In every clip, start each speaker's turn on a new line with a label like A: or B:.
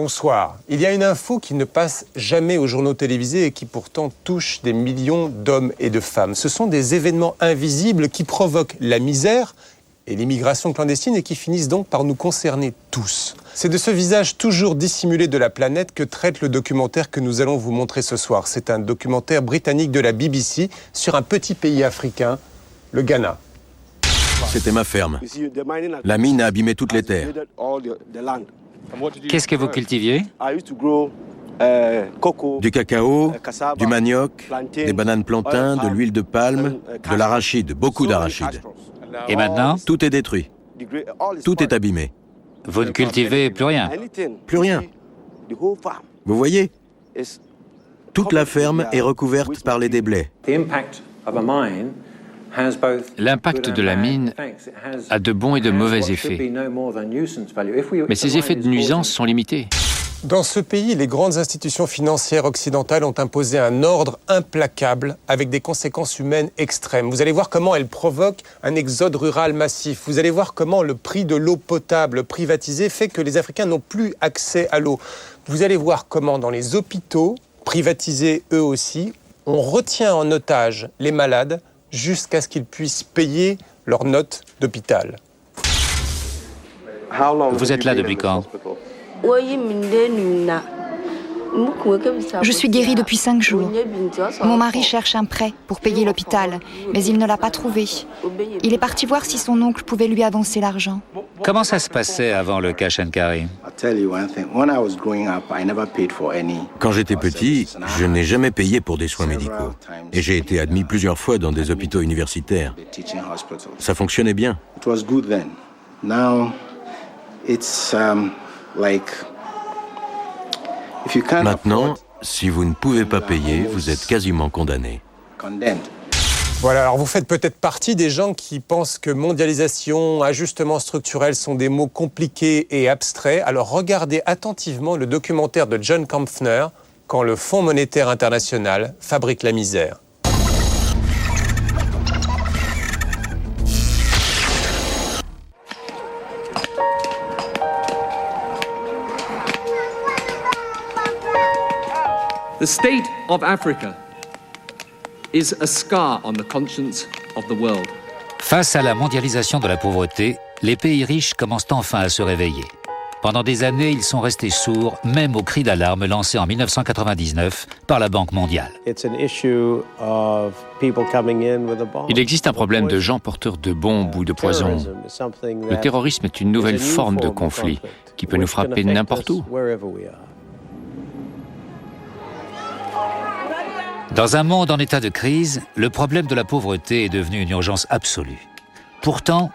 A: Bonsoir. Il y a une info qui ne passe jamais aux journaux télévisés et qui pourtant touche des millions d'hommes et de femmes. Ce sont des événements invisibles qui provoquent la misère et l'immigration clandestine et qui finissent donc par nous concerner tous. C'est de ce visage toujours dissimulé de la planète que traite le documentaire que nous allons vous montrer ce soir. C'est un documentaire britannique de la BBC sur un petit pays africain, le Ghana.
B: C'était ma ferme. La mine a abîmé toutes les terres.
C: Qu'est-ce que vous cultiviez?
B: Du cacao, du manioc, des bananes plantains, de l'huile de palme, de l'arachide, beaucoup d'arachide.
C: Et maintenant?
B: Tout est détruit. Tout est abîmé.
C: Vous ne cultivez plus rien?
B: Plus rien. Vous voyez? Toute la ferme est recouverte par les déblais.
D: L'impact de la mine a de bons et de mauvais effets. Mais ces effets de nuisance sont limités.
A: Dans ce pays, les grandes institutions financières occidentales ont imposé un ordre implacable avec des conséquences humaines extrêmes. Vous allez voir comment elles provoquent un exode rural massif. Vous allez voir comment le prix de l'eau potable privatisée fait que les Africains n'ont plus accès à l'eau. Vous allez voir comment dans les hôpitaux, privatisés eux aussi, on retient en otage les malades jusqu'à ce qu'ils puissent payer leurs notes d'hôpital.
C: Vous êtes là depuis quand?
E: Je suis guérie depuis 5 jours. Mon mari cherche un prêt pour payer l'hôpital, mais il ne l'a pas trouvé. Il est parti voir si son oncle pouvait lui avancer l'argent.
C: Comment ça se passait avant le cash and carry?
B: Quand j'étais petit, je n'ai jamais payé pour des soins médicaux. Et j'ai été admis plusieurs fois dans des hôpitaux universitaires. Ça fonctionnait bien. Maintenant, si vous ne pouvez pas payer, vous êtes quasiment condamné.
A: Voilà, alors vous faites peut-être partie des gens qui pensent que mondialisation, ajustement structurel sont des mots compliqués et abstraits. Alors regardez attentivement le documentaire de John Kampfner, Quand le Fonds monétaire international fabrique la misère.
F: The state of Africa is a scar on the conscience of the world.
C: Face à la mondialisation de la pauvreté, les pays riches commencent enfin à se réveiller. Pendant des années, ils sont restés sourds, même aux cris d'alarme lancés en 1999 par la Banque mondiale.
D: Il existe un problème de gens porteurs de bombes ou de poison. Le terrorisme est une nouvelle forme de conflit qui peut nous frapper n'importe où.
C: Dans un monde en état de crise, le problème de la pauvreté est devenu une urgence absolue. Pourtant,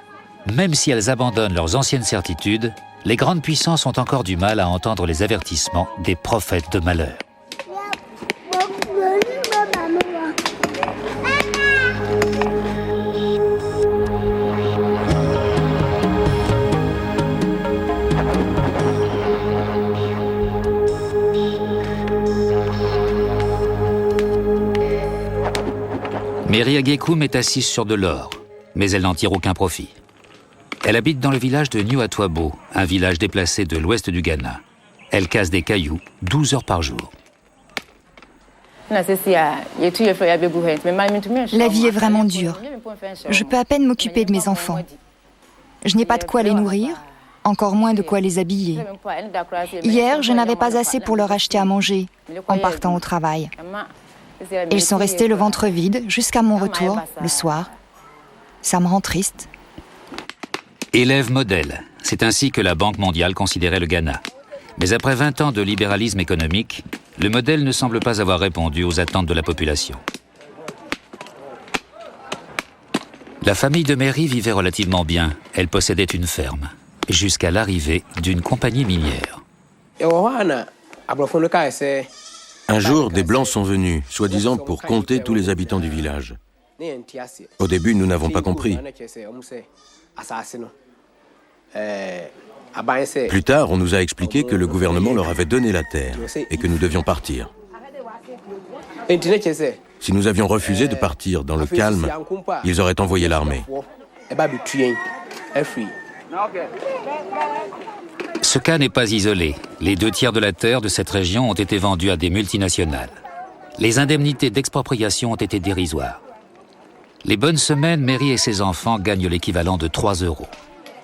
C: même si elles abandonnent leurs anciennes certitudes, les grandes puissances ont encore du mal à entendre les avertissements des prophètes de malheur. Mary Agekum est assise sur de l'or, mais elle n'en tire aucun profit. Elle habite dans le village de New Atwabo, un village déplacé de l'ouest du Ghana. Elle casse des cailloux 12 heures par jour.
E: La vie est vraiment dure. Je peux à peine m'occuper de mes enfants. Je n'ai pas de quoi les nourrir, encore moins de quoi les habiller. Hier, je n'avais pas assez pour leur acheter à manger en partant au travail. Ils sont restés le ventre vide jusqu'à mon retour, le soir. Ça me rend triste.
C: Élève modèle, c'est ainsi que la Banque mondiale considérait le Ghana. Mais après 20 ans de libéralisme économique, le modèle ne semble pas avoir répondu aux attentes de la population. La famille de Mary vivait relativement bien. Elle possédait une ferme, jusqu'à l'arrivée d'une compagnie minière.
B: Un jour, des Blancs sont venus, soi-disant pour compter tous les habitants du village. Au début, nous n'avons pas compris. Plus tard, on nous a expliqué que le gouvernement leur avait donné la terre et que nous devions partir. Si nous avions refusé de partir dans le calme, ils auraient envoyé l'armée.
C: Ce cas n'est pas isolé. Les 2/3 de la terre de cette région ont été vendus à des multinationales. Les indemnités d'expropriation ont été dérisoires. Les bonnes semaines, Mary et ses enfants gagnent l'équivalent de 3 €.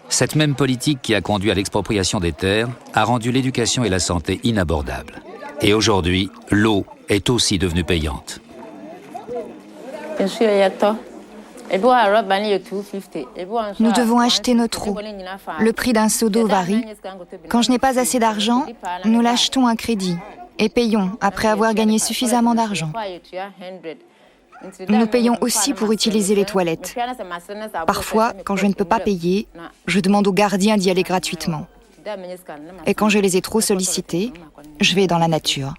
C: Cette même politique qui a conduit à l'expropriation des terres a rendu l'éducation et la santé inabordables. Et aujourd'hui, l'eau est aussi devenue payante.
E: Nous devons acheter notre eau. Le prix d'un seau d'eau varie. Quand je n'ai pas assez d'argent, nous l'achetons à crédit et payons après avoir gagné suffisamment d'argent. Nous payons aussi pour utiliser les toilettes. Parfois, quand je ne peux pas payer, je demande aux gardiens d'y aller gratuitement. Et quand je les ai trop sollicités, je vais dans la nature.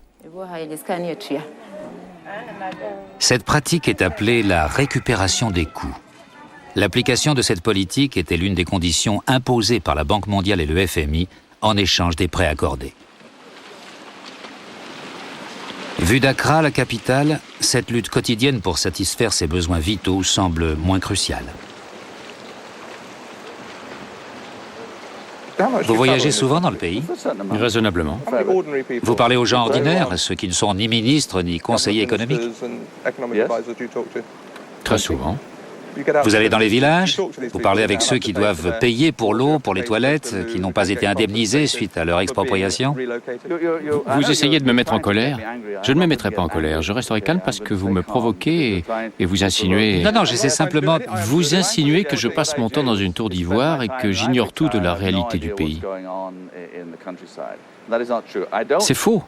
C: Cette pratique est appelée la récupération des coûts. L'application de cette politique était l'une des conditions imposées par la Banque mondiale et le FMI en échange des prêts accordés. Vue d'Accra, la capitale, cette lutte quotidienne pour satisfaire ses besoins vitaux semble moins cruciale. Vous voyagez souvent dans le pays?
D: Raisonnablement.
C: Vous parlez aux gens ordinaires, ceux qui ne sont ni ministres ni conseillers économiques?
D: Très souvent.
C: Vous allez dans les villages? Vous parlez avec ceux qui doivent payer pour l'eau, pour les toilettes, qui n'ont pas été indemnisés suite à leur expropriation?
D: Vous essayez de me mettre en colère? Je ne me mettrai pas en colère. Je resterai calme parce que vous me provoquez et vous insinuez...
C: Non, j'essaie simplement...
D: Vous insinuez que je passe mon temps dans une tour d'ivoire et que j'ignore tout de la réalité du pays. C'est faux.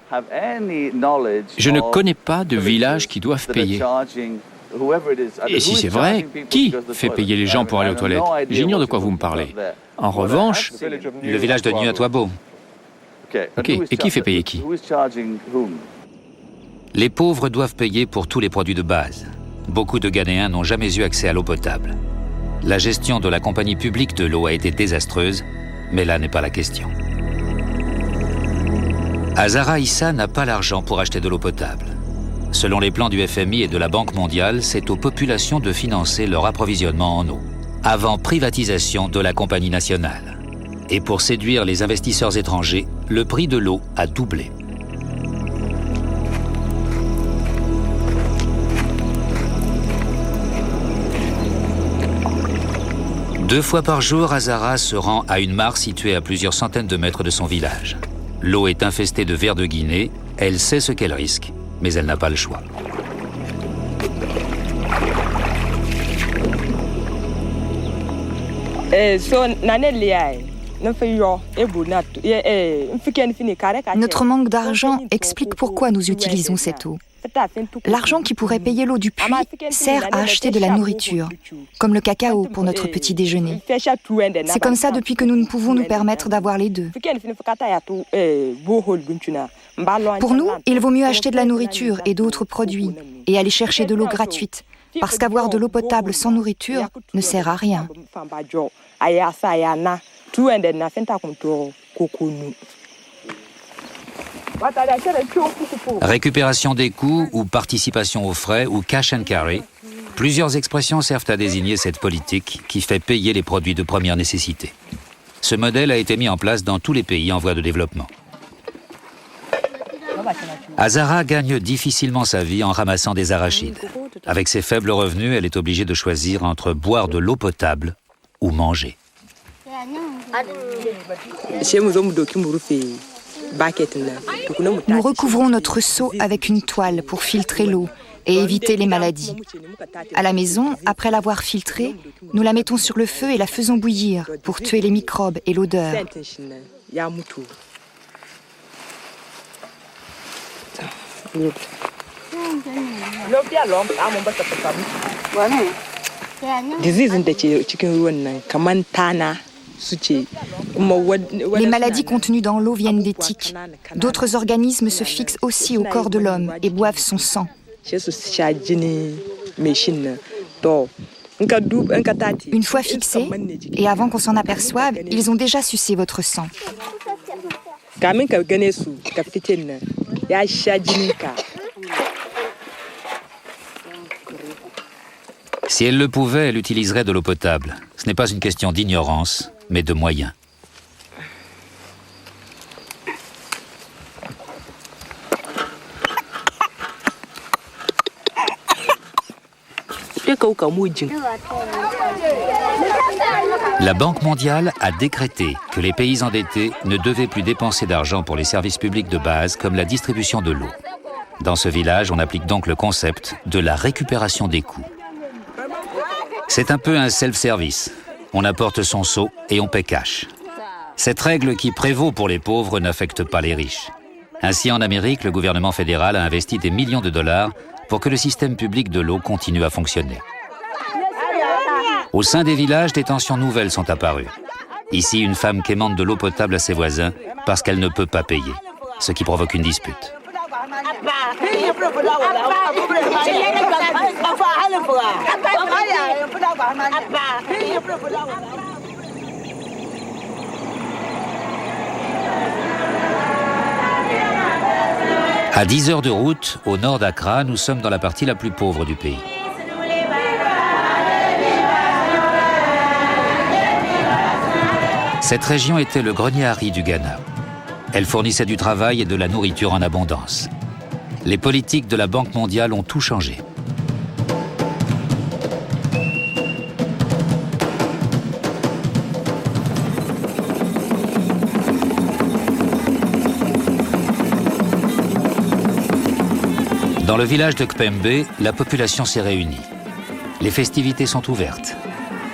D: Je ne connais pas de villages qui doivent payer. Et si c'est vrai, qui fait payer les gens pour aller aux toilettes? J'ignore de quoi vous me parlez. En revanche...
C: Le village de Nuatwabo.
D: Ok, et qui fait payer qui?
C: Les pauvres doivent payer pour tous les produits de base. Beaucoup de Ghanéens n'ont jamais eu accès à l'eau potable. La gestion de la compagnie publique de l'eau a été désastreuse, mais là n'est pas la question. Azara Issa n'a pas l'argent pour acheter de l'eau potable. Selon les plans du FMI et de la Banque mondiale, c'est aux populations de financer leur approvisionnement en eau, avant privatisation de la compagnie nationale. Et pour séduire les investisseurs étrangers, le prix de l'eau a doublé. Deux fois par jour, Azara se rend à une mare située à plusieurs centaines de mètres de son village. L'eau est infestée de vers de Guinée, elle sait ce qu'elle risque, mais elle n'a pas le choix.
E: Notre manque d'argent explique pourquoi nous utilisons cette eau. L'argent qui pourrait payer l'eau du puits sert à acheter de la nourriture, comme le cacao pour notre petit déjeuner. C'est comme ça depuis que nous ne pouvons nous permettre d'avoir les deux. Pour nous, il vaut mieux acheter de la nourriture et d'autres produits et aller chercher de l'eau gratuite, parce qu'avoir de l'eau potable sans nourriture ne sert à rien.
C: Récupération des coûts ou participation aux frais ou cash and carry, plusieurs expressions servent à désigner cette politique qui fait payer les produits de première nécessité. Ce modèle a été mis en place dans tous les pays en voie de développement. Azara gagne difficilement sa vie en ramassant des arachides. Avec ses faibles revenus, elle est obligée de choisir entre boire de l'eau potable ou manger.
E: Nous recouvrons notre seau avec une toile pour filtrer l'eau et éviter les maladies. À la maison, après l'avoir filtrée, nous la mettons sur le feu et la faisons bouillir pour tuer les microbes et l'odeur. Les maladies contenues dans l'eau viennent des tiques. D'autres organismes se fixent aussi au corps de l'homme et boivent son sang. Une fois fixés, et avant qu'on s'en aperçoive, ils ont déjà sucé votre sang.
C: Si elle le pouvait, elle utiliserait de l'eau potable. Ce n'est pas une question d'ignorance, mais de moyens. La Banque mondiale a décrété que les pays endettés ne devaient plus dépenser d'argent pour les services publics de base comme la distribution de l'eau. Dans ce village, on applique donc le concept de la récupération des coûts. C'est un peu un self-service. On apporte son seau et on paie cash. Cette règle qui prévaut pour les pauvres n'affecte pas les riches. Ainsi, en Amérique, le gouvernement fédéral a investi des millions de dollars pour que le système public de l'eau continue à fonctionner. Au sein des villages, des tensions nouvelles sont apparues. Ici, une femme quémande de l'eau potable à ses voisins parce qu'elle ne peut pas payer, ce qui provoque une dispute. À 10 heures de route, au nord d'Accra, nous sommes dans la partie la plus pauvre du pays. Cette région était le grenier à riz du Ghana. Elle fournissait du travail et de la nourriture en abondance. Les politiques de la Banque mondiale ont tout changé. Dans le village de Kpembe, la population s'est réunie. Les festivités sont ouvertes.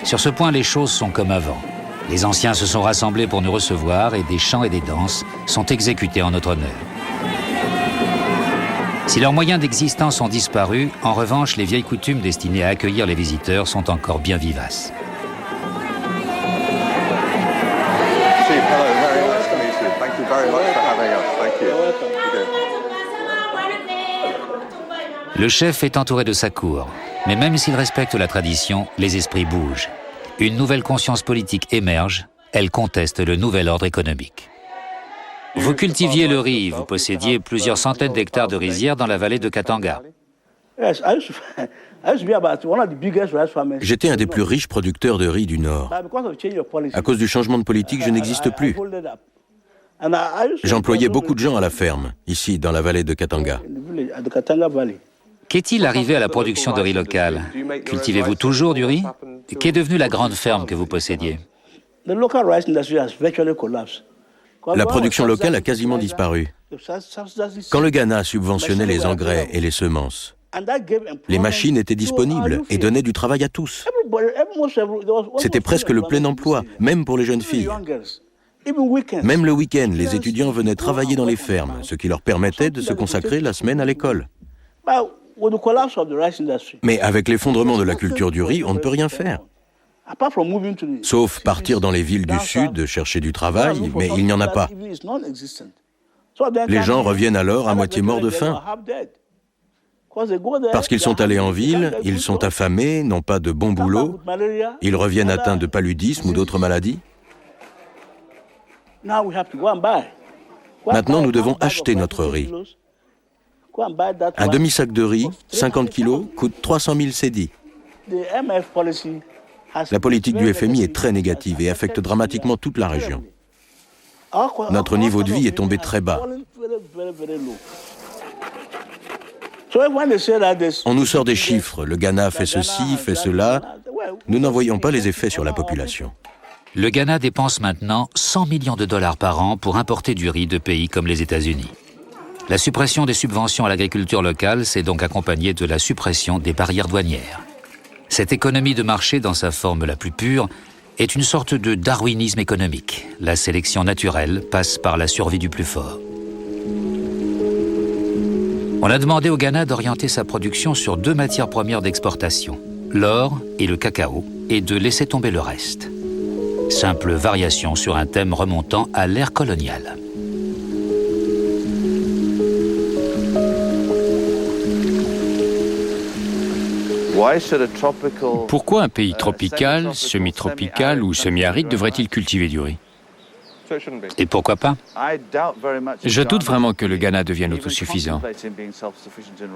C: Sur ce point, les choses sont comme avant. Les anciens se sont rassemblés pour nous recevoir et des chants et des danses sont exécutés en notre honneur. Si leurs moyens d'existence ont disparu, en revanche, les vieilles coutumes destinées à accueillir les visiteurs sont encore bien vivaces. Le chef est entouré de sa cour, mais même s'il respecte la tradition, les esprits bougent. Une nouvelle conscience politique émerge, elle conteste le nouvel ordre économique. Vous cultiviez le riz, vous possédiez plusieurs centaines d'hectares de rizières dans la vallée de Katanga.
B: J'étais un des plus riches producteurs de riz du Nord. À cause du changement de politique, je n'existe plus. J'employais beaucoup de gens à la ferme, ici, dans la vallée de Katanga.
C: Qu'est-il arrivé à la production de riz local? Cultivez-vous toujours du riz? Qu'est devenue la grande ferme que vous possédiez?
B: La production locale a quasiment disparu. Quand le Ghana subventionnait les engrais et les semences, les machines étaient disponibles et donnaient du travail à tous. C'était presque le plein emploi, même pour les jeunes filles. Même le week-end, les étudiants venaient travailler dans les fermes, ce qui leur permettait de se consacrer la semaine à l'école. Mais avec l'effondrement de la culture du riz, on ne peut rien faire. Sauf partir dans les villes du Sud, chercher du travail, mais il n'y en a pas. Les gens reviennent alors à moitié morts de faim. Parce qu'ils sont allés en ville, ils sont affamés, n'ont pas de bon boulot, ils reviennent atteints de paludisme ou d'autres maladies. Maintenant, nous devons acheter notre riz. Un demi-sac de riz, 50 kilos, coûte 300 000 cédis. La politique du FMI est très négative et affecte dramatiquement toute la région. Notre niveau de vie est tombé très bas. On nous sort des chiffres, le Ghana fait ceci, fait cela. Nous n'en voyons pas les effets sur la population.
C: Le Ghana dépense maintenant 100 millions de dollars par an pour importer du riz de pays comme les États-Unis. La suppression des subventions à l'agriculture locale s'est donc accompagnée de la suppression des barrières douanières. Cette économie de marché, dans sa forme la plus pure, est une sorte de darwinisme économique. La sélection naturelle passe par la survie du plus fort. On a demandé au Ghana d'orienter sa production sur 2 matières premières d'exportation, l'or et le cacao, et de laisser tomber le reste. Simple variation sur un thème remontant à l'ère coloniale.
D: Pourquoi un pays tropical, semi-tropical ou semi-aride devrait-il cultiver du riz?
C: Et pourquoi pas?
D: Je doute vraiment que le Ghana devienne autosuffisant.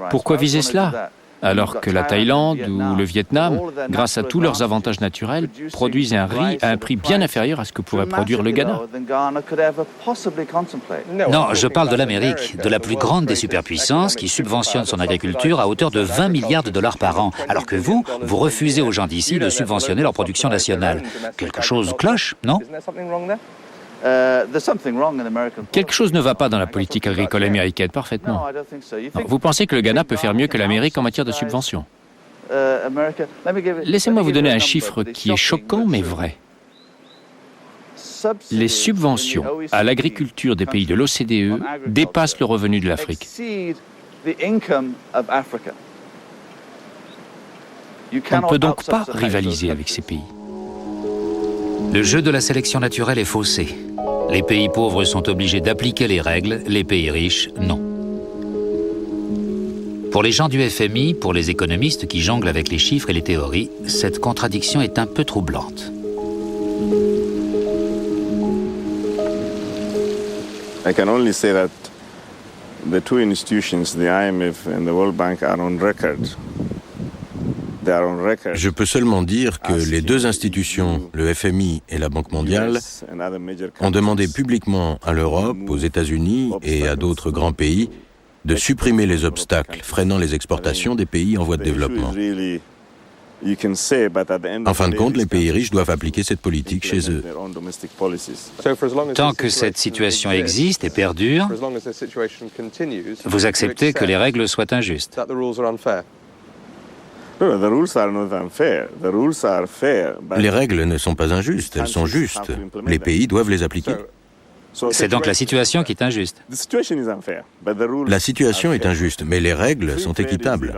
D: Pourquoi viser cela? Alors que la Thaïlande ou le Vietnam, grâce à tous leurs avantages naturels, produisent un riz à un prix bien inférieur à ce que pourrait produire le Ghana.
C: Non, je parle de l'Amérique, de la plus grande des superpuissances qui subventionne son agriculture à hauteur de 20 milliards de dollars par an, alors que vous refusez aux gens d'ici de subventionner leur production nationale. Quelque chose cloche, non ?
D: Quelque chose ne va pas dans la politique agricole américaine, parfaitement. Vous pensez que le Ghana peut faire mieux que l'Amérique en matière de subventions? Laissez-moi vous donner un chiffre qui est choquant mais vrai. Les subventions à l'agriculture des pays de l'OCDE dépassent le revenu de l'Afrique. On ne peut donc pas rivaliser avec ces pays.
C: Le jeu de la sélection naturelle est faussé. Les pays pauvres sont obligés d'appliquer les règles, les pays riches, non. Pour les gens du FMI, pour les économistes qui jonglent avec les chiffres et les théories, cette contradiction est un peu troublante.
G: I can only say that the two institutions, the IMF and the World Bank, are on record.
B: Je peux seulement dire que les deux institutions, le FMI et la Banque mondiale, ont demandé publiquement à l'Europe, aux États-Unis et à d'autres grands pays de supprimer les obstacles freinant les exportations des pays en voie de développement. En fin de compte, les pays riches doivent appliquer cette politique chez eux.
C: Tant que cette situation existe et perdure, vous acceptez que les règles soient injustes.
B: Les règles ne sont pas injustes, elles sont justes. Les pays doivent les appliquer.
C: C'est donc la situation qui est injuste.
B: La situation est injuste, mais les règles sont équitables.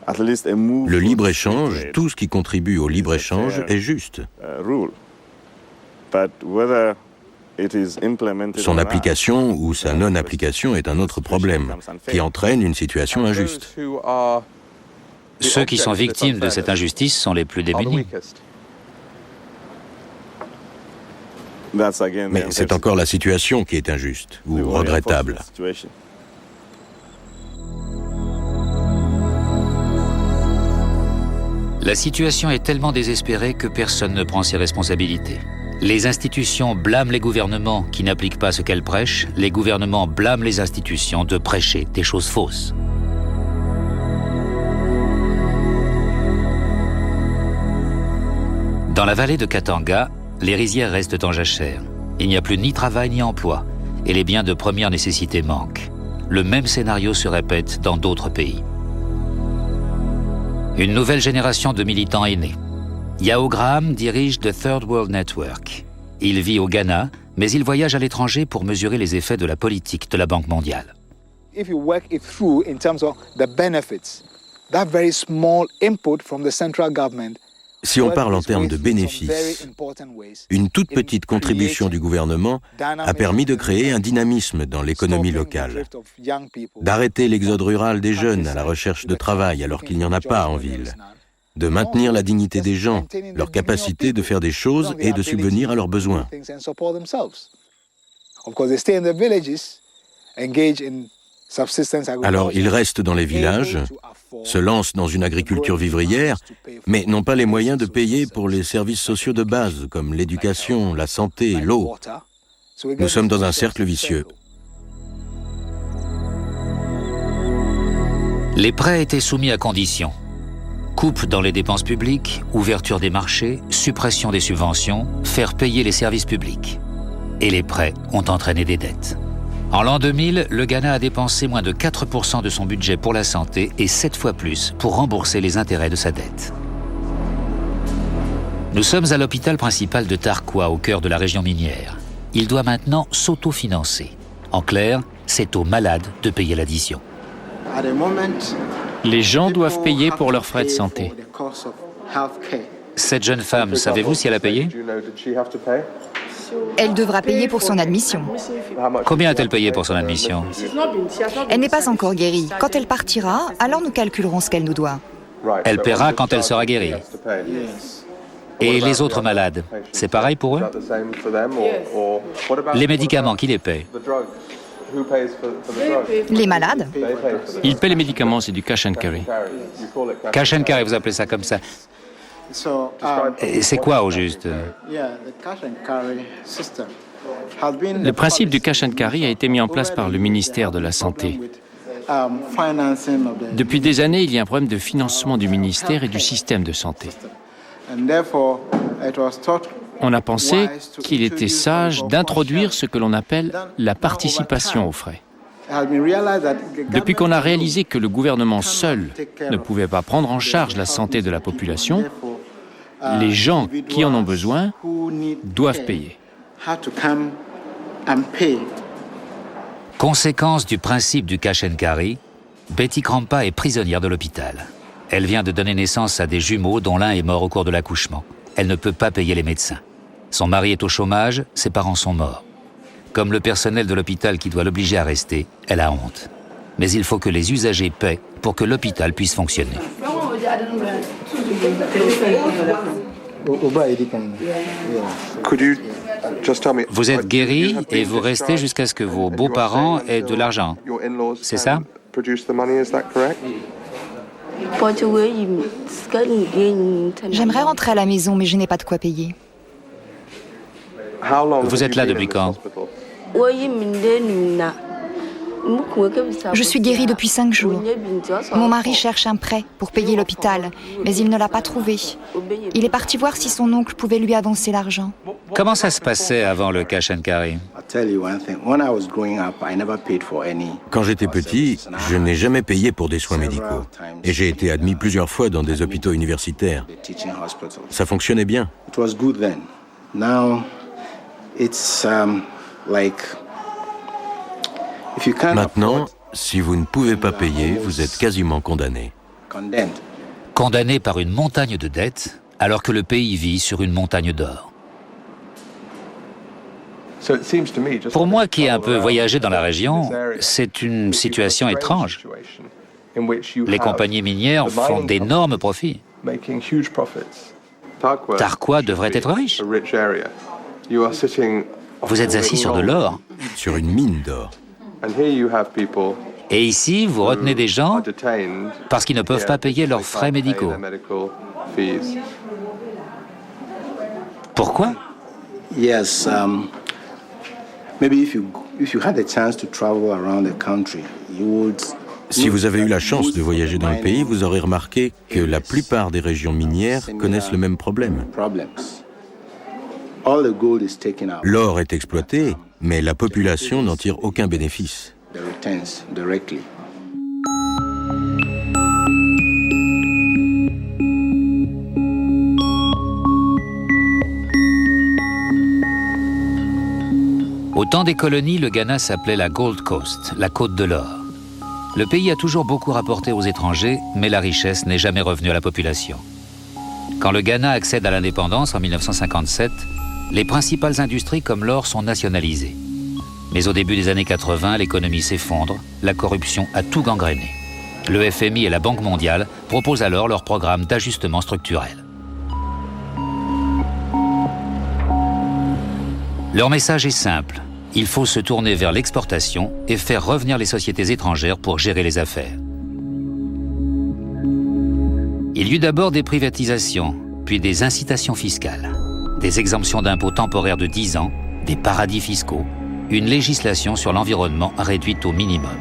B: Le libre-échange, tout ce qui contribue au libre-échange est juste. Son application ou sa non-application est un autre problème, qui entraîne une situation injuste.
C: Ceux qui sont victimes de cette injustice sont les plus démunis.
B: Mais c'est encore la situation qui est injuste ou regrettable.
C: La situation est tellement désespérée que personne ne prend ses responsabilités. Les institutions blâment les gouvernements qui n'appliquent pas ce qu'elles prêchent. Les gouvernements blâment les institutions de prêcher des choses fausses. Dans la vallée de Katanga, les rizières restent en jachère. Il n'y a plus ni travail ni emploi, et les biens de première nécessité manquent. Le même scénario se répète dans d'autres pays. Une nouvelle génération de militants est née. Yao Graham dirige The Third World Network. Il vit au Ghana, mais il voyage à l'étranger pour mesurer les effets de la politique de la Banque mondiale.
H: If you work it through in terms of the benefits, that very small input from the central government.
B: Si on parle en termes de bénéfices, une toute petite contribution du gouvernement a permis de créer un dynamisme dans l'économie locale, d'arrêter l'exode rural des jeunes à la recherche de travail alors qu'il n'y en a pas en ville, de maintenir la dignité des gens, leur capacité de faire des choses et de subvenir à leurs besoins. Alors ils restent dans les villages, se lancent dans une agriculture vivrière, mais n'ont pas les moyens de payer pour les services sociaux de base, comme l'éducation, la santé, l'eau. Nous sommes dans un cercle vicieux.
C: Les prêts étaient soumis à conditions. Coupe dans les dépenses publiques, ouverture des marchés, suppression des subventions, faire payer les services publics. Et les prêts ont entraîné des dettes. En l'an 2000, le Ghana a dépensé moins de 4% de son budget pour la santé et 7 fois plus pour rembourser les intérêts de sa dette. Nous sommes à l'hôpital principal de Tarkwa, au cœur de la région minière. Il doit maintenant s'autofinancer. En clair, c'est aux malades de payer l'addition.
D: Les gens doivent payer pour leurs frais de santé.
C: Cette jeune femme, savez-vous si elle a payé ?
E: Elle devra payer pour son admission.
C: Combien a-t-elle payé pour son admission ?
E: Elle n'est pas encore guérie. Quand elle partira, alors nous calculerons ce qu'elle nous doit.
C: Elle paiera quand elle sera guérie. Et les autres malades, c'est pareil pour eux ? Les médicaments, qui les paie ?
E: Les malades.
D: Ils paient les médicaments, c'est du cash and carry.
C: Cash and carry, vous appelez ça comme ça. Et c'est quoi au juste?
D: Le principe du cash and carry a été mis en place par le ministère de la Santé. Depuis des années, il y a un problème de financement du ministère et du système de santé. On a pensé qu'il était sage d'introduire ce que l'on appelle la participation aux frais. Depuis qu'on a réalisé que le gouvernement seul ne pouvait pas prendre en charge la santé de la population, les gens qui en ont besoin doivent payer.
C: Conséquence du principe du cash and carry, Betty Krampa est prisonnière de l'hôpital. Elle vient de donner naissance à des jumeaux dont l'un est mort au cours de l'accouchement. Elle ne peut pas payer les médecins. Son mari est au chômage, ses parents sont morts. Comme le personnel de l'hôpital qui doit l'obliger à rester, elle a honte. Mais il faut que les usagers paient pour que l'hôpital puisse fonctionner. Vous êtes guéri et vous restez jusqu'à ce que vos beaux-parents aient de l'argent. C'est ça?
E: J'aimerais rentrer à la maison, mais je n'ai pas de quoi payer.
C: Vous êtes là depuis quand?
E: Je suis guérie depuis 5 jours. Mon mari cherche un prêt pour payer l'hôpital, mais il ne l'a pas trouvé. Il est parti voir si son oncle pouvait lui avancer l'argent.
C: Comment ça se passait avant le cash and carry?
B: Quand j'étais petit, je n'ai jamais payé pour des soins médicaux. Et j'ai été admis plusieurs fois dans des hôpitaux universitaires. Ça fonctionnait bien. Maintenant, si vous ne pouvez pas payer, vous êtes quasiment condamné.
C: Condamné par une montagne de dettes, alors que le pays vit sur une montagne d'or. Pour moi qui ai un peu voyagé dans la région, c'est une situation étrange. Les compagnies minières font d'énormes profits. Tarqua devrait être riche. Vous êtes assis sur de l'or.
B: Sur une mine d'or.
C: Et ici, vous retenez des gens parce qu'ils ne peuvent pas payer leurs frais médicaux. Pourquoi?
B: Si vous avez eu la chance de voyager dans le pays, vous aurez remarqué que la plupart des régions minières connaissent le même problème. L'or est exploité, mais la population n'en tire aucun bénéfice.
C: Au temps des colonies, le Ghana s'appelait la Gold Coast, la côte de l'or. Le pays a toujours beaucoup rapporté aux étrangers, mais la richesse n'est jamais revenue à la population. Quand le Ghana accède à l'indépendance en 1957, les principales industries comme l'or sont nationalisées. Mais au début des années 80, l'économie s'effondre, la corruption a tout gangréné. Le FMI et la Banque mondiale proposent alors leur programme d'ajustement structurel. Leur message est simple. Il faut se tourner vers l'exportation et faire revenir les sociétés étrangères pour gérer les affaires. Il y eut d'abord des privatisations, puis des incitations fiscales, des exemptions d'impôts temporaires de 10 ans, des paradis fiscaux, une législation sur l'environnement réduite au minimum.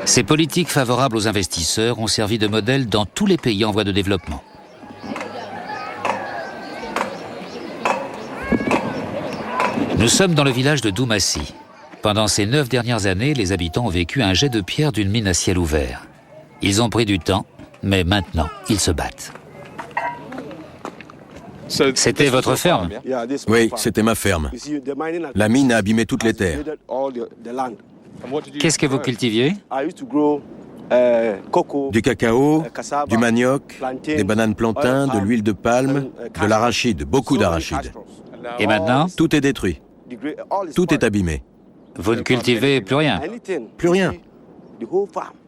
C: Ces politiques favorables aux investisseurs ont servi de modèle dans tous les pays en voie de développement. Nous sommes dans le village de Doumassi. Pendant ces 9 dernières années, les habitants ont vécu un jet de pierre d'une mine à ciel ouvert. Ils ont pris du temps, mais maintenant, ils se battent. C'était votre ferme?
B: Oui, c'était ma ferme. La mine a abîmé toutes les terres.
C: Qu'est-ce que vous cultiviez?
B: Du cacao, du manioc, des bananes plantains, de l'huile de palme, de l'arachide, beaucoup d'arachide.
C: Et maintenant?
B: Tout est détruit. Tout est abîmé.
C: Vous ne cultivez plus rien?
B: Plus rien.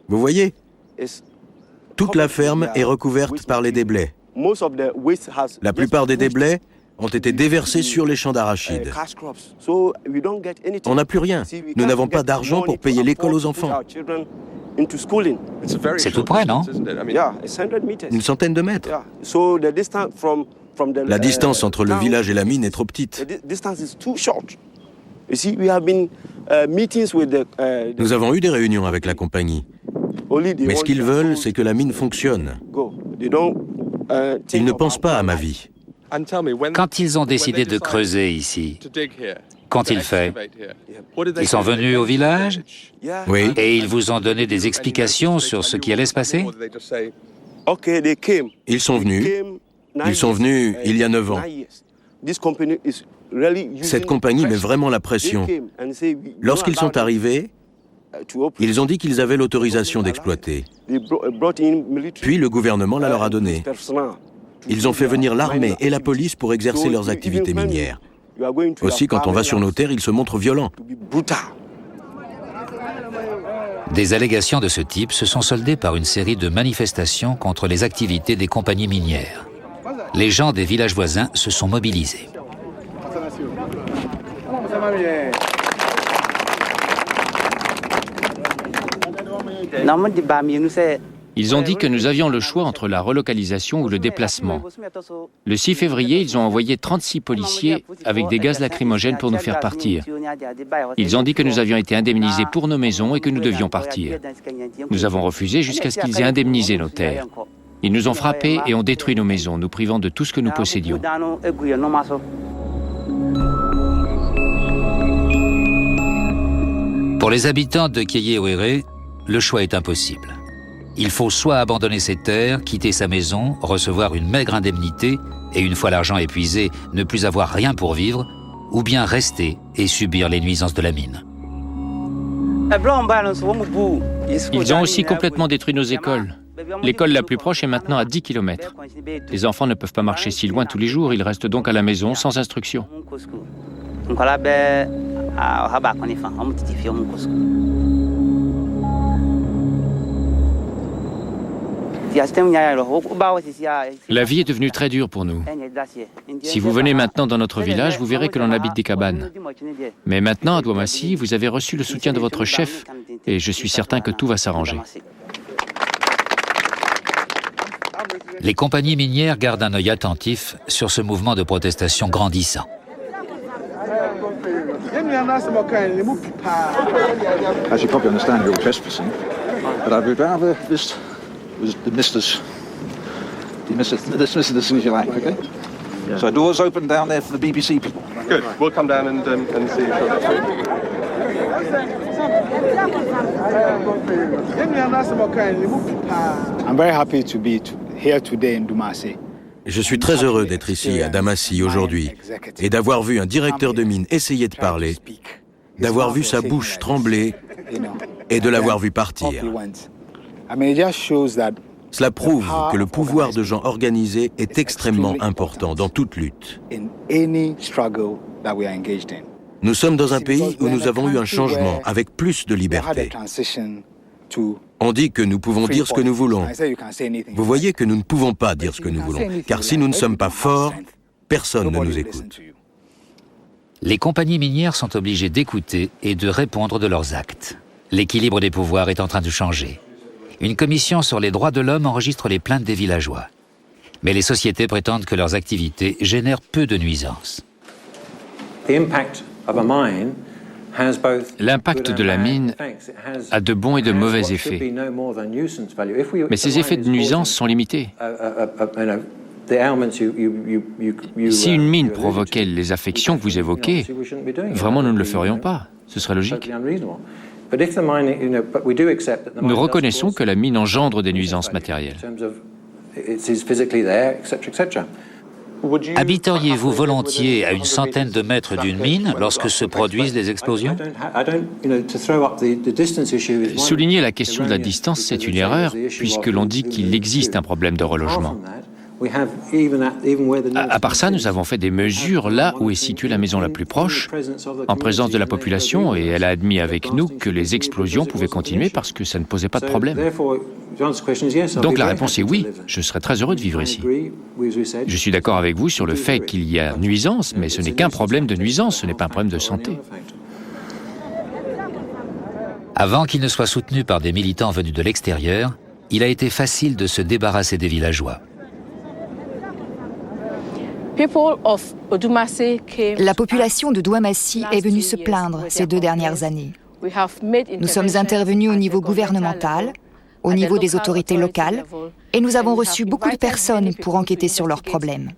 B: Vous voyez? Toute la ferme est recouverte par les déblais. La plupart des déblais ont été déversés sur les champs d'arachides. On n'a plus rien. Nous n'avons pas d'argent pour payer l'école aux enfants.
C: C'est tout près, non?
B: Une centaine de mètres. La distance entre le village et la mine est trop petite. Nous avons eu des réunions avec la compagnie. Mais ce qu'ils veulent, c'est que la mine fonctionne. Ils ne pensent pas à ma vie.
C: Quand ils ont décidé de creuser ici, qu'ont-ils fait? Ils sont venus au village?
B: Oui.
C: Et ils vous ont donné des explications sur ce qui allait se passer?
B: Ils sont venus il y a 9 ans. Cette compagnie met vraiment la pression. Lorsqu'ils sont arrivés, ils ont dit qu'ils avaient l'autorisation d'exploiter. Puis le gouvernement la leur a donnée. Ils ont fait venir l'armée et la police pour exercer leurs activités minières. Aussi, quand on va sur nos terres, ils se montrent violents.
C: Des allégations de ce type se sont soldées par une série de manifestations contre les activités des compagnies minières. Les gens des villages voisins se sont mobilisés.
D: Ils ont dit que nous avions le choix entre la relocalisation ou le déplacement. Le 6 février, ils ont envoyé 36 policiers avec des gaz lacrymogènes pour nous faire partir. Ils ont dit que nous avions été indemnisés pour nos maisons et que nous devions partir. Nous avons refusé jusqu'à ce qu'ils aient indemnisé nos terres. Ils nous ont frappés et ont détruit nos maisons, nous privant de tout ce que nous possédions.
C: Pour les habitants de Kéyéouéré, le choix est impossible. Il faut soit abandonner ses terres, quitter sa maison, recevoir une maigre indemnité et une fois l'argent épuisé, ne plus avoir rien pour vivre, ou bien rester et subir les nuisances de la mine.
D: Ils ont aussi complètement détruit nos écoles. L'école la plus proche est maintenant à 10 km. Les enfants ne peuvent pas marcher si loin tous les jours, ils restent donc à la maison sans instruction. La vie est devenue très dure pour nous. Si vous venez maintenant dans notre village, vous verrez que l'on habite des cabanes. Mais maintenant, à Douamassi, vous avez reçu le soutien de votre chef et je suis certain que tout va s'arranger.
C: Les compagnies minières gardent un œil attentif sur ce mouvement de protestation grandissant.
I: As you probably understand, you're trespassing, but I would rather this was dismissed as soon as you like, okay? Yeah. So doors open down there for the BBC people.
J: Good. We'll come down and see you.
H: I'm very happy to be here today in Douamassi.
B: Je suis très heureux d'être ici, à Damassi, aujourd'hui, et d'avoir vu un directeur de mine essayer de parler, d'avoir vu sa bouche trembler et de l'avoir vu partir. Cela prouve que le pouvoir de gens organisés est extrêmement important dans toute lutte. Nous sommes dans un pays où nous avons eu un changement avec plus de liberté. On dit que nous pouvons dire ce que nous voulons. Vous voyez que nous ne pouvons pas dire ce que nous voulons, car si nous ne sommes pas forts, personne ne nous écoute.
C: Les compagnies minières sont obligées d'écouter et de répondre de leurs actes. L'équilibre des pouvoirs est en train de changer. Une commission sur les droits de l'homme enregistre les plaintes des villageois. Mais les sociétés prétendent que leurs activités génèrent peu de nuisances.
D: L'impact de la mine a de bons et de mauvais effets. Mais ces effets de nuisance sont limités. Si une mine provoquait les affections que vous évoquez, vraiment nous ne le ferions pas. Ce serait logique. Nous reconnaissons que la mine engendre des nuisances matérielles.
C: Habiteriez-vous volontiers à une centaine de mètres d'une mine lorsque se produisent des explosions?
D: Souligner la question de la distance, c'est une erreur, puisque l'on dit qu'il existe un problème de relogement. À part ça, nous avons fait des mesures là où est située la maison la plus proche, en présence de la population, et elle a admis avec nous que les explosions pouvaient continuer parce que ça ne posait pas de problème. Donc la réponse est oui, je serais très heureux de vivre ici. Je suis d'accord avec vous sur le fait qu'il y a nuisance, mais ce n'est qu'un problème de nuisance, ce n'est pas un problème de santé.
C: Avant qu'il ne soit soutenu par des militants venus de l'extérieur, il a été facile de se débarrasser des villageois.
E: La population de Douamassi est venue se plaindre ces 2 dernières années. Nous sommes intervenus au niveau gouvernemental, au niveau des autorités locales, et nous avons reçu beaucoup de personnes pour enquêter sur leurs problèmes.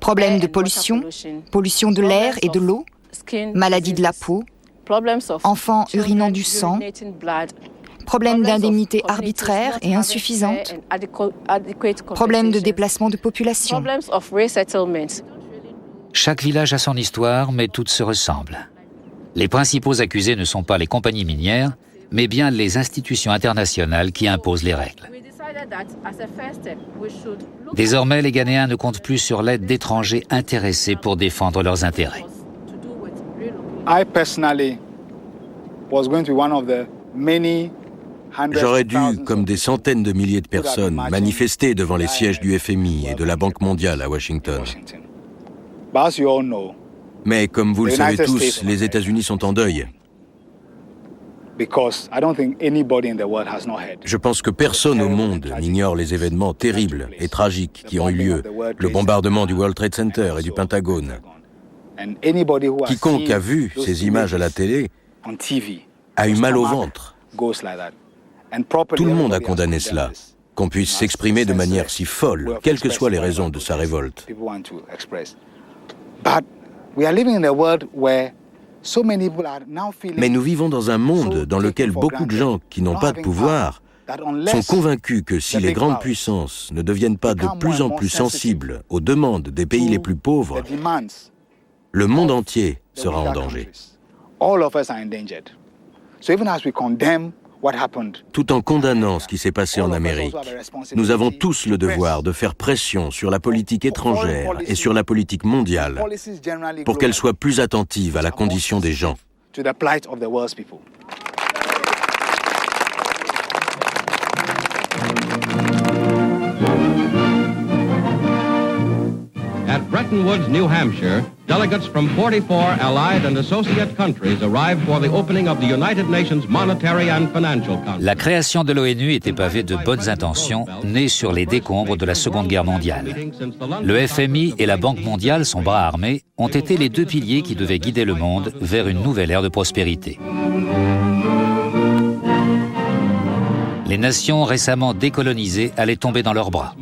E: Problèmes de pollution, pollution de l'air et de l'eau, maladies de la peau, enfants urinant du sang, problèmes d'indemnités arbitraires et insuffisantes, problèmes de déplacement de population.
C: Chaque village a son histoire, mais toutes se ressemblent. Les principaux accusés ne sont pas les compagnies minières, mais bien les institutions internationales qui imposent les règles. Désormais, les Ghanéens ne comptent plus sur l'aide d'étrangers intéressés pour défendre leurs intérêts.
B: J'aurais dû, comme des centaines de milliers de personnes, manifester devant les sièges du FMI et de la Banque mondiale à Washington. Mais comme vous le savez tous, les États-Unis sont en deuil. Je pense que personne au monde n'ignore les événements terribles et tragiques qui ont eu lieu, le bombardement du World Trade Center et du Pentagone. Quiconque a vu ces images à la télé a eu mal au ventre. Tout le monde a condamné cela, qu'on puisse s'exprimer de manière si folle, quelles que soient les raisons de sa révolte. Mais nous vivons dans un monde dans lequel beaucoup de gens qui n'ont pas de pouvoir sont convaincus que si les grandes puissances ne deviennent pas de plus en plus sensibles aux demandes des pays les plus pauvres, le monde entier sera en danger. Tout en condamnant ce qui s'est passé en Amérique, nous avons tous le devoir de faire pression sur la politique étrangère et sur la politique mondiale pour qu'elle soit plus attentive à la condition des gens.
K: At Bretton Woods, New Hampshire, delegates from 44 allied and associate countries arrived for the opening of the United Nations Monetary and Financial Council.
C: La création de l'ONU était pavée de bonnes intentions, nées sur les décombres de la Seconde Guerre mondiale. Le FMI et la Banque mondiale, son bras armé, ont été les 2 piliers qui devaient guider le monde vers une nouvelle ère de prospérité. Les nations récemment décolonisées allaient tomber dans leurs bras.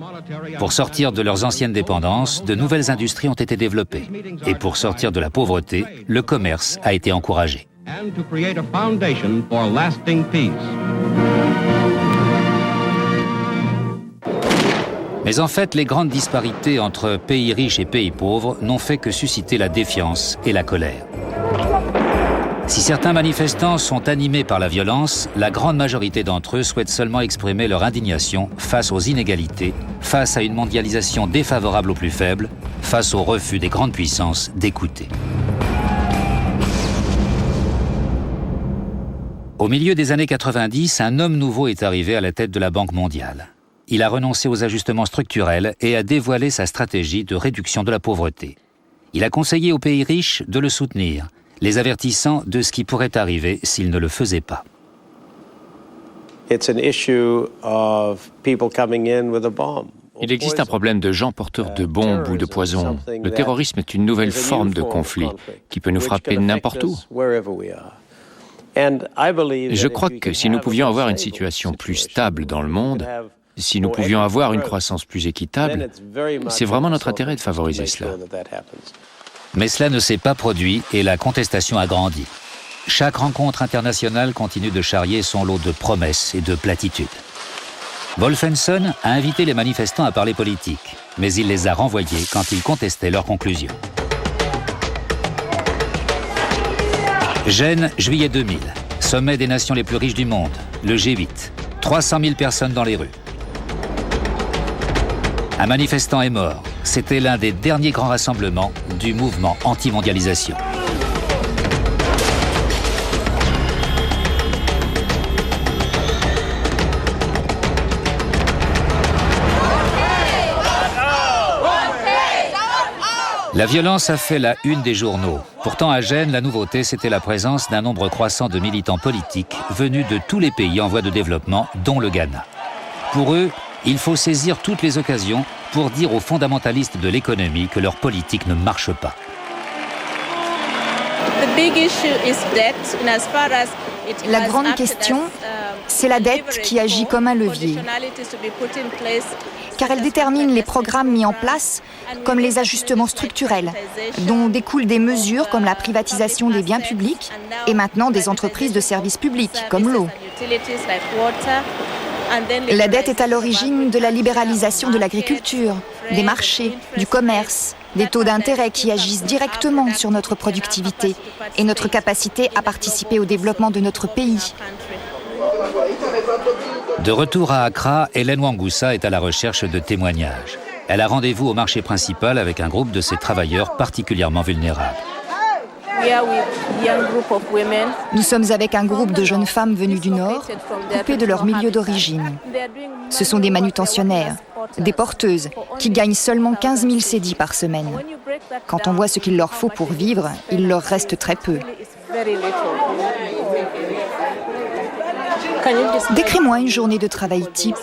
C: Pour sortir de leurs anciennes dépendances, de nouvelles industries ont été développées. Et pour sortir de la pauvreté, le commerce a été encouragé. Mais en fait, les grandes disparités entre pays riches et pays pauvres n'ont fait que susciter la défiance et la colère. Si certains manifestants sont animés par la violence, la grande majorité d'entre eux souhaitent seulement exprimer leur indignation face aux inégalités, face à une mondialisation défavorable aux plus faibles, face au refus des grandes puissances d'écouter. Au milieu des années 90, un homme nouveau est arrivé à la tête de la Banque mondiale. Il a renoncé aux ajustements structurels et a dévoilé sa stratégie de réduction de la pauvreté. Il a conseillé aux pays riches de le soutenir, les avertissant de ce qui pourrait arriver s'ils ne le faisaient pas.
D: Il existe un problème de gens porteurs de bombes ou de poison. Le terrorisme est une nouvelle forme de conflit qui peut nous frapper n'importe où. Je crois que si nous pouvions avoir une situation plus stable dans le monde, si nous pouvions avoir une croissance plus équitable, c'est vraiment notre intérêt de favoriser cela.
C: Mais cela ne s'est pas produit et la contestation a grandi. Chaque rencontre internationale continue de charrier son lot de promesses et de platitudes. Wolfensohn a invité les manifestants à parler politique, mais il les a renvoyés quand ils contestaient leurs conclusions. Gênes, juillet 2000, sommet des nations les plus riches du monde, le G8, 300 000 personnes dans les rues. Un manifestant est mort. C'était l'un des derniers grands rassemblements du mouvement anti-mondialisation. La violence a fait la une des journaux. Pourtant, à Gênes, la nouveauté, c'était la présence d'un nombre croissant de militants politiques venus de tous les pays en voie de développement, dont le Ghana. Pour eux, il faut saisir toutes les occasions pour dire aux fondamentalistes de l'économie que leur politique ne marche pas.
E: La grande question, c'est la dette qui agit comme un levier, car elle détermine les programmes mis en place, comme les ajustements structurels, dont découlent des mesures comme la privatisation des biens publics et maintenant des entreprises de services publics, comme l'eau. La dette est à l'origine de la libéralisation de l'agriculture, des marchés, du commerce, des taux d'intérêt qui agissent directement sur notre productivité et notre capacité à participer au développement de notre pays.
C: De retour à Accra, Hélène Wangoussa est à la recherche de témoignages. Elle a rendez-vous au marché principal avec un groupe de ces travailleurs particulièrement vulnérables.
E: Nous sommes avec un groupe de jeunes femmes venues du Nord, coupées de leur milieu d'origine. Ce sont des manutentionnaires, des porteuses, qui gagnent seulement 15 000 cédis par semaine. Quand on voit ce qu'il leur faut pour vivre, il leur reste très peu. Décris-moi une journée de travail type.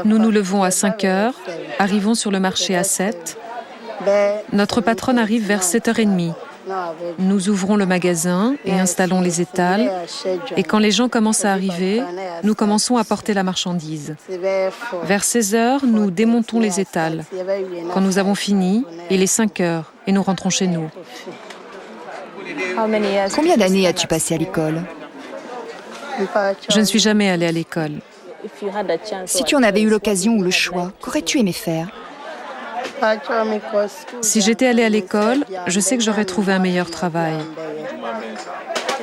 L: Nous nous levons à 5 heures, arrivons sur le marché à 7. Notre patronne arrive vers 7h30. Nous ouvrons le magasin et installons les étals. Et quand les gens commencent à arriver, nous commençons à porter la marchandise. Vers 16 heures, nous démontons les étals. Quand nous avons fini, il est 5 heures et nous rentrons chez nous.
E: Combien d'années as-tu passé à l'école?
L: Je ne suis jamais allée à l'école.
E: Si tu en avais eu l'occasion ou le choix, qu'aurais-tu aimé faire?
L: Si j'étais allée à l'école, je sais que j'aurais trouvé un meilleur travail.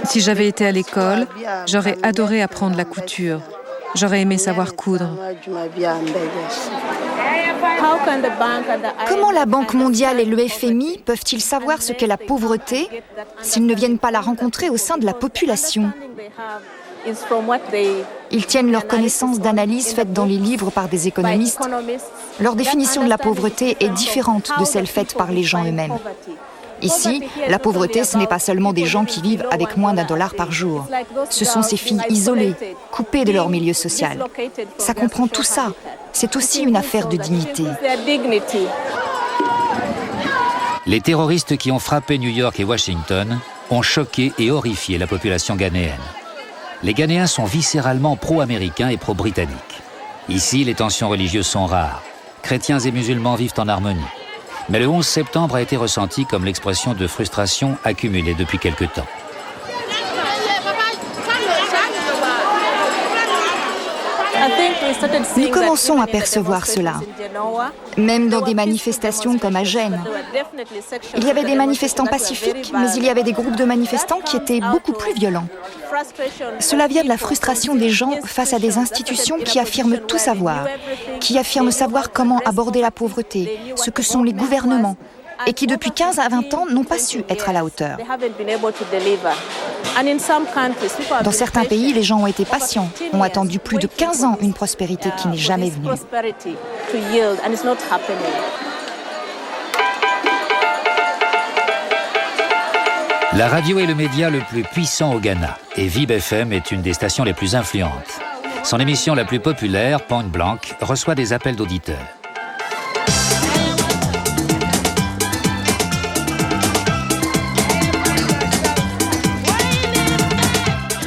L: Si j'avais été à l'école, j'aurais adoré apprendre la couture. J'aurais aimé savoir coudre.
E: Comment la Banque mondiale et le FMI peuvent-ils savoir ce qu'est la pauvreté s'ils ne viennent pas la rencontrer au sein de la population? Ils tiennent leur connaissance d'analyses faites dans les livres par des économistes. Leur définition de la pauvreté est différente de celle faite par les gens eux-mêmes. Ici, la pauvreté, ce n'est pas seulement des gens qui vivent avec moins d'$1 par jour. Ce sont ces filles isolées, coupées de leur milieu social. Ça comprend tout ça. C'est aussi une affaire de dignité.
C: Les terroristes qui ont frappé New York et Washington ont choqué et horrifié la population ghanéenne. Les Ghanéens sont viscéralement pro-américains et pro-britanniques. Ici, les tensions religieuses sont rares. Chrétiens et musulmans vivent en harmonie. Mais le 11 septembre a été ressenti comme l'expression de frustration accumulée depuis quelque temps.
E: Nous commençons à percevoir cela, même dans des manifestations comme à Gênes. Il y avait des manifestants pacifiques, mais il y avait des groupes de manifestants qui étaient beaucoup plus violents. Cela vient de la frustration des gens face à des institutions qui affirment tout savoir, qui affirment savoir comment aborder la pauvreté, ce que sont les gouvernements, et qui depuis 15 à 20 ans n'ont pas su être à la hauteur. Dans certains pays, les gens ont été patients, ont attendu plus de 15 ans une prospérité qui n'est jamais venue.
C: La radio est le média le plus puissant au Ghana et Vib FM est une des stations les plus influentes. Son émission la plus populaire, Point Blanc, reçoit des appels d'auditeurs.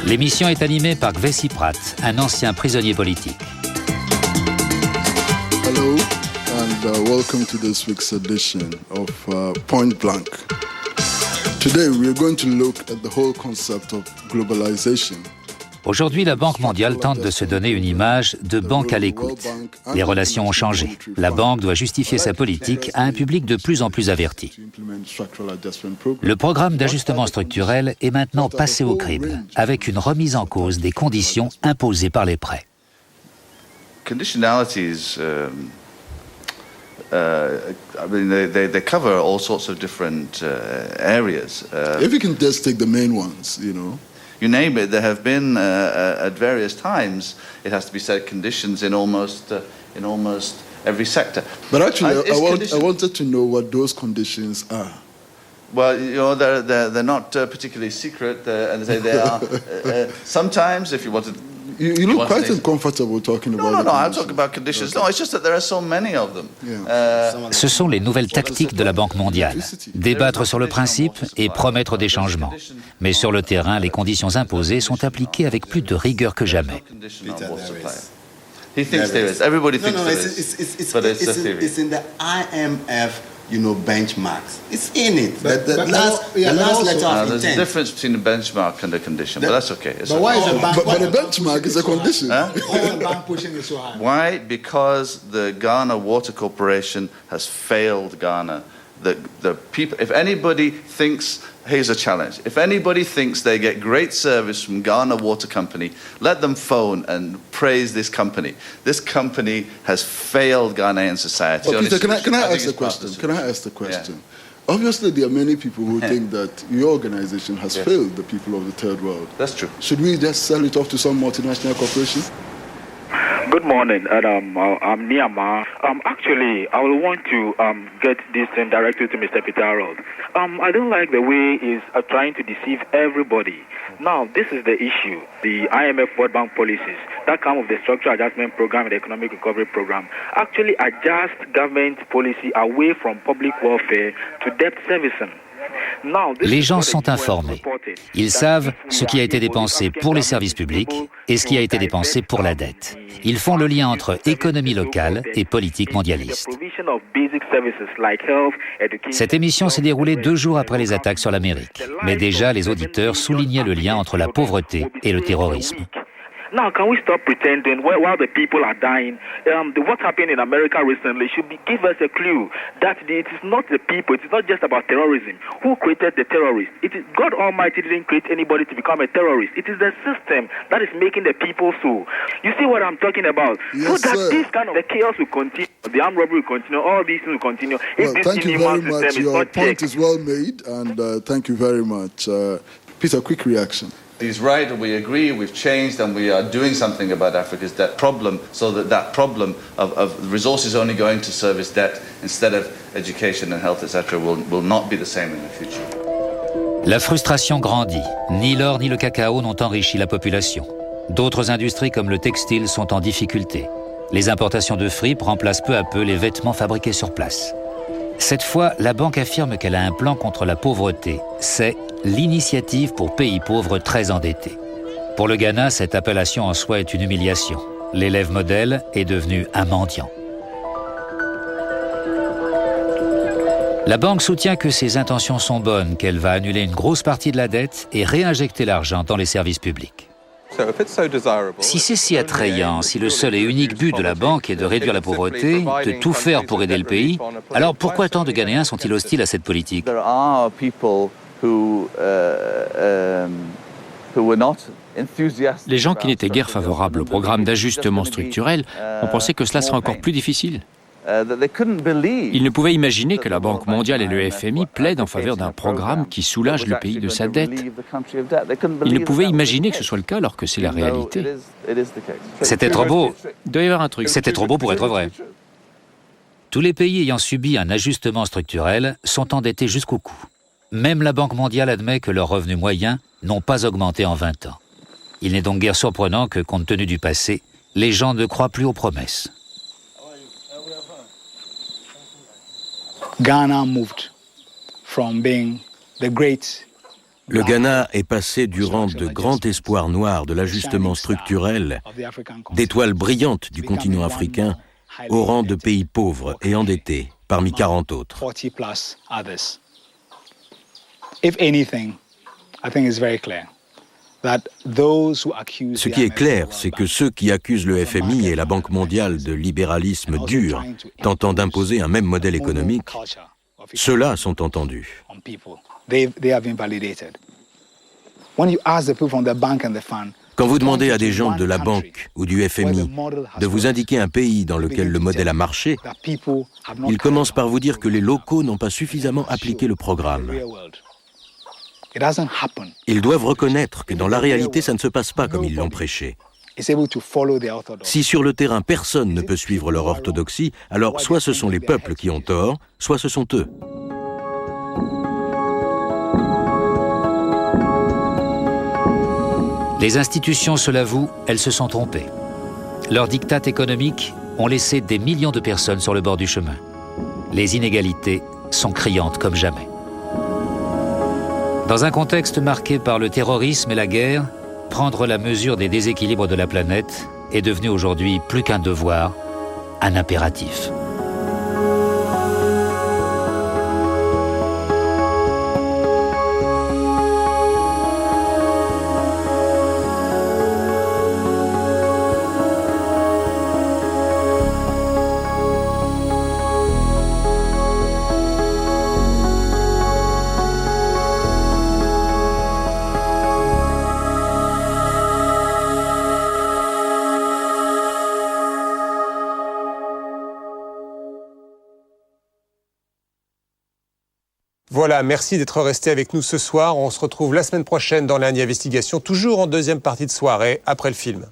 C: L'émission est animée par Gvesi Pratt, un ancien prisonnier politique.
M: Hello and welcome to this week's edition of Point Blanc. Today we are going to look at the whole concept of globalization.
C: Aujourd'hui, la Banque mondiale tente de se donner une image de banque à l'écoute. Les relations ont changé. La banque doit justifier sa politique à un public de plus en plus averti. Le programme d'ajustement structurel est maintenant passé au crible, avec une remise en cause des conditions imposées par les prêts.
N: Conditionalities, I mean, they cover all sorts of different areas.
M: If you can just take the main ones, you know.
N: You name it, there have been, at various times, it has to be said, conditions in almost every sector.
M: But actually, I wanted to know what those conditions are.
N: Well, you know, they're not particularly secret, and they are. Sometimes, if you wanted...
M: You look quite uncomfortable talking about
N: No, I'll talk about conditions. Okay. No, it's just that there are so many of them.
C: Ce sont les nouvelles tactiques de la Banque mondiale. Débattre sur le principe et promettre des changements. Mais sur le terrain, les conditions imposées sont appliquées avec plus de rigueur que jamais.
N: He thinks there is. Everybody thinks there is. But it's a theory.
O: It's in the IMF, you know, benchmarks. It's in it. The last letter of
N: there's a difference between a benchmark and a condition, but that's okay.
M: But why is a bank? But a benchmark is a condition.
N: Huh?
O: Why is the bank pushing it so hard?
N: Why? Because the Ghana Water Corporation has failed Ghana. The people. If anybody thinks, here's a challenge. If anybody thinks they get great service from Ghana Water Company, let them phone and praise this company. This company has failed Ghanaian society.
M: Well, Peter, can I ask the question? Can I ask the question? Yeah. Obviously, there are many people who think that your organization has failed the people of the third world.
N: That's true.
M: Should we just sell it off to some multinational corporation?
P: Good morning, I'm Niyama. Actually, I will want to get this thing directly to Mr. Peter Harold. I don't like the way he's trying to deceive everybody. Now, this is the issue. The IMF World Bank policies that come with the Structural Adjustment Program and the Economic Recovery Program actually adjust government policy away from public welfare to debt servicing.
C: Les gens sont informés. Ils savent ce qui a été dépensé pour les services publics et ce qui a été dépensé pour la dette. Ils font le lien entre économie locale et politique mondialiste. Cette émission s'est déroulée 2 jours après les attaques sur l'Amérique. Mais déjà, les auditeurs soulignaient le lien entre la pauvreté et le terrorisme.
P: Now, can we stop pretending while the people are dying? What happened in America recently should give us a clue that it is not the people, it is not just about terrorism. Who created the terrorists? It is God Almighty didn't create anybody to become a terrorist. It is the system that is making the people so. You see what I'm talking about?
M: Yes,
P: so that this kind of the chaos will continue, the armed robbery will continue, all these things will continue.
M: Well, thank you very much. Your point is well made, and thank you very much. Peter, quick reaction.
N: He's right, we agree, we've changed, and we are doing something about Africa's debt problem, so that problem of resources only going to service debt instead of education and health, etc., will not be the same in the future.
C: La frustration grandit. Ni l'or ni le cacao n'ont enrichi la population. D'autres industries comme le textile sont en difficulté. Les importations de fripes remplacent peu à peu les vêtements fabriqués sur place. Cette fois, la banque affirme qu'elle a un plan contre la pauvreté. C'est l'initiative pour pays pauvres très endettés. Pour le Ghana, cette appellation en soi est une humiliation. L'élève modèle est devenu un mendiant. La banque soutient que ses intentions sont bonnes, qu'elle va annuler une grosse partie de la dette et réinjecter l'argent dans les services publics. Si c'est si attrayant, si le seul et unique but de la banque est de réduire la pauvreté, de tout faire pour aider le pays, alors pourquoi tant de Ghanéens sont-ils hostiles à cette politique ?
D: Les gens qui n'étaient guère favorables au programme d'ajustement structurel ont pensé que cela serait encore plus difficile. Ils ne pouvaient imaginer que la Banque mondiale et le FMI plaident en faveur d'un programme qui soulage le pays de sa dette. Ils ne pouvaient imaginer que ce soit le cas alors que c'est la réalité.
C: C'était trop beau.
D: Il doit y avoir un truc.
C: C'était trop beau pour être vrai. Tous les pays ayant subi un ajustement structurel sont endettés jusqu'au cou. Même la Banque mondiale admet que leurs revenus moyens n'ont pas augmenté en 20 ans. Il n'est donc guère surprenant que, compte tenu du passé, les gens ne croient plus aux promesses.
B: Le Ghana est passé du rang de grand espoir noir de l'ajustement structurel, d'étoile brillante du continent africain, au rang de pays pauvres et endettés, parmi 40 autres. Ce qui est clair, c'est que ceux qui accusent le FMI et la Banque mondiale de libéralisme dur, tentant d'imposer un même modèle économique, ceux-là sont entendus. Quand vous demandez à des gens de la banque ou du FMI de vous indiquer un pays dans lequel le modèle a marché, ils commencent par vous dire que les locaux n'ont pas suffisamment appliqué le programme. Ils doivent reconnaître que dans la réalité, ça ne se passe pas comme ils l'ont prêché. Si sur le terrain, personne ne peut suivre leur orthodoxie, alors soit ce sont les peuples qui ont tort, soit ce sont eux.
C: Les institutions se l'avouent, elles se sont trompées. Leurs diktats économiques ont laissé des millions de personnes sur le bord du chemin. Les inégalités sont criantes comme jamais. Dans un contexte marqué par le terrorisme et la guerre, prendre la mesure des déséquilibres de la planète est devenu aujourd'hui plus qu'un devoir, un impératif.
A: Voilà, merci d'être resté avec nous ce soir. On se retrouve la semaine prochaine dans l'Inde Investigation, toujours en deuxième partie de soirée, après le film.